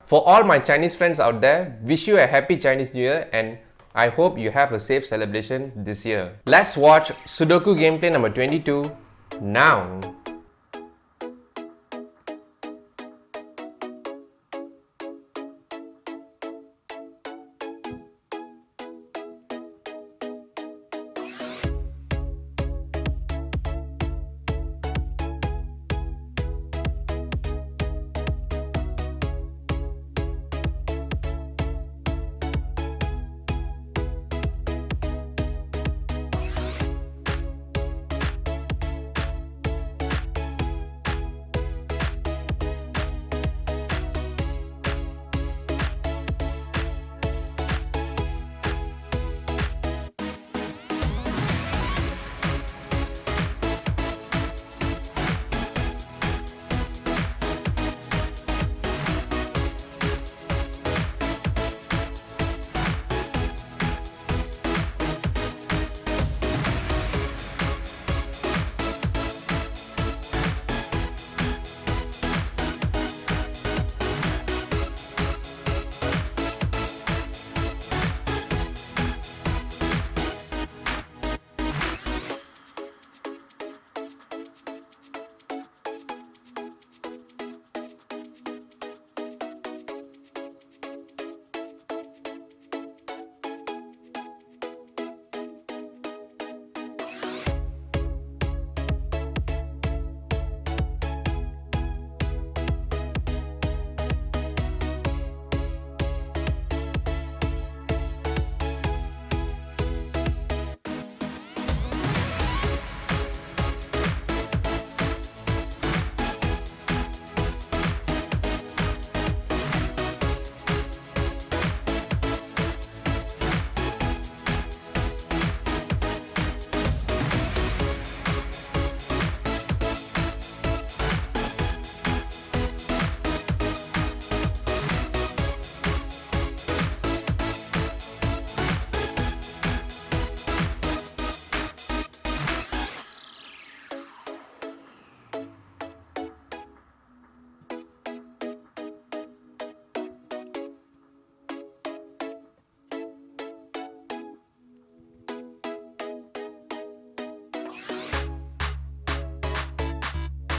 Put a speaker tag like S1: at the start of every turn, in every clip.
S1: For all my Chinese friends out there, wish you a happy Chinese New Year and I hope you have a safe celebration this year. Let's watch Sudoku gameplay number 22 now.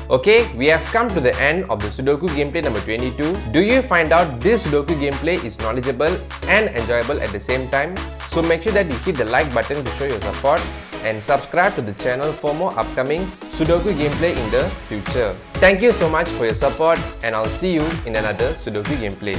S1: Okay, we have come to the end of the Sudoku gameplay number 22. Do you find out this Sudoku gameplay is knowledgeable and enjoyable at the same time? So make sure that you hit the like button to show your support and subscribe to the channel for more upcoming Sudoku gameplay in the future. Thank you so much for your support and I'll see you in another Sudoku gameplay.